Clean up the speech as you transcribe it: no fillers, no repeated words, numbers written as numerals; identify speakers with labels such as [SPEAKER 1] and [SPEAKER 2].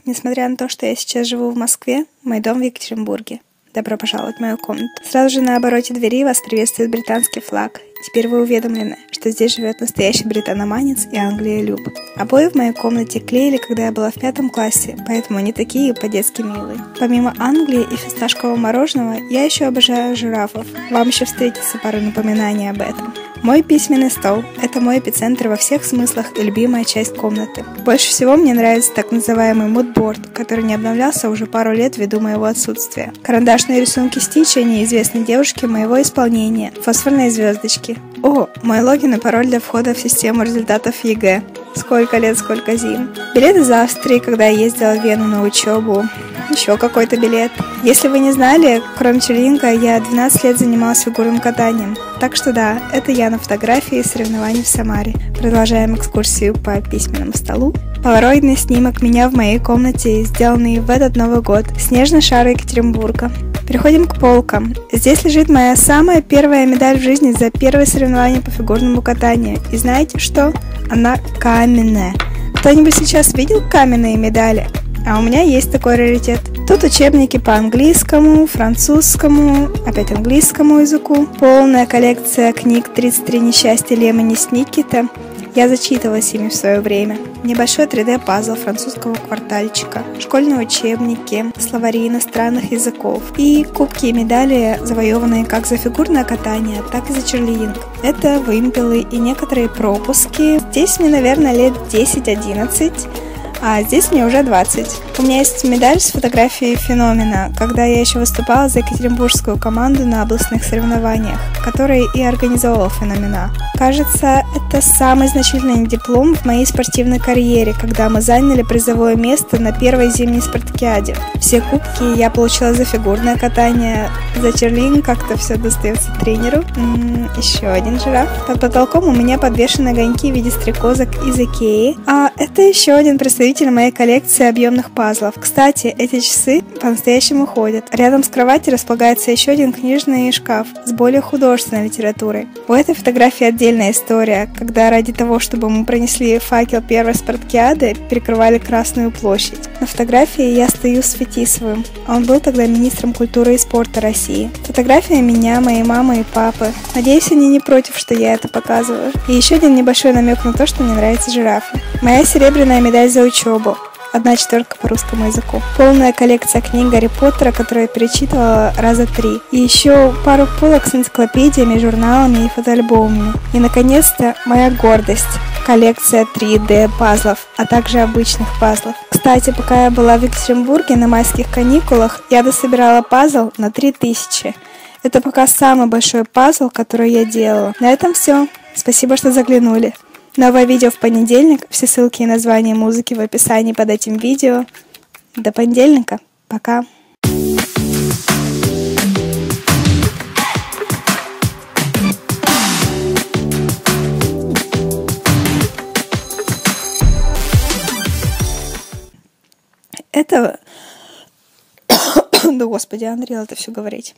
[SPEAKER 1] Несмотря на то, что я сейчас живу в Москве, мой дом в Екатеринбурге. Добро пожаловать в мою комнату. Сразу же на обороте двери вас приветствует британский флаг. Теперь вы уведомлены, что здесь живет настоящий британоманец и англиелюб. Обои в моей комнате клеили, когда я была в 5 классе, поэтому они такие по-детски милые. Помимо Англии и фисташкового мороженого, я еще обожаю жирафов. Вам еще встретится пару напоминаний об этом. Мой письменный стол – это мой эпицентр во всех смыслах и любимая часть комнаты. Больше всего мне нравится так называемый мудборд, который не обновлялся уже пару лет ввиду моего отсутствия. Карандашные рисунки Стича неизвестной девушки моего исполнения, фосфорные звездочки. О, мой логин и пароль для входа в систему результатов ЕГЭ. Сколько лет, сколько зим. Билет из Австрии, когда я ездила в Вену на учебу. Еще какой-то билет. Если вы не знали, кроме черлинга, я 12 лет занималась фигурным катанием. Так что да, это я на фотографии соревнований в Самаре. Продолжаем экскурсию по письменному столу. Полароидный снимок меня в моей комнате, сделанный в этот Новый год. Снежный шар Екатеринбурга. Переходим к полкам. Здесь лежит моя самая первая медаль в жизни за первое соревнование по фигурному катанию. И знаете что? Она каменная. Кто-нибудь сейчас видел каменные медали? А у меня есть такой раритет. Тут учебники по английскому, французскому, опять английскому языку. Полная коллекция книг «33 несчастья Лемони Сникета». Я зачитывалась ими в свое время. Небольшой 3D-пазл французского квартальчика, школьные учебники, словари иностранных языков и кубки и медали, завоеванные как за фигурное катание, так и за черлидинг. Это вымпелы и некоторые пропуски. Здесь мне, наверное, лет 10-11. А здесь мне уже 20. У меня есть медаль с фотографией феномена, когда я еще выступала за екатеринбургскую команду на областных соревнованиях, которые и организовывал феномена. Кажется, это самый значительный диплом в моей спортивной карьере, когда мы заняли призовое место на первой зимней спартакиаде. Все кубки я получила за фигурное катание, за черлинг как-то все достается тренеру. Еще один жираф. Под потолком у меня подвешены огоньки в виде стрекозок из Икеи. А это еще один представитель моей коллекции объемных пазлов. Кстати, эти часы по-настоящему ходят. Рядом с кроватью располагается еще один книжный шкаф с более художественной литературой. У этой фотографии отдельная история, когда ради того, чтобы мы пронесли факел первой спартакиады, перекрывали Красную площадь. На фотографии я стою с Фетисовым. Он был тогда министром культуры и спорта России. Фотография меня, моей мамы и папы. Надеюсь, они не против, что я это показываю. И еще один небольшой намек на то, что мне нравятся жирафы. Моя серебряная медаль за учебу. 1/4 по русскому языку. Полная коллекция книг Гарри Поттера, которую я перечитывала раза 3. И еще пару полок с энциклопедиями, журналами и фотоальбомами. И, наконец-то, моя гордость. Коллекция 3D пазлов, а также обычных пазлов. Кстати, пока я была в Екатеринбурге на майских каникулах, я дособирала пазл на 3000. Это пока самый большой пазл, который я делала. На этом все. Спасибо, что заглянули. Новое видео в понедельник. Все ссылки и названия музыки в описании под этим видео. До понедельника. Пока. Это... Да господи, Unreal это все говорить.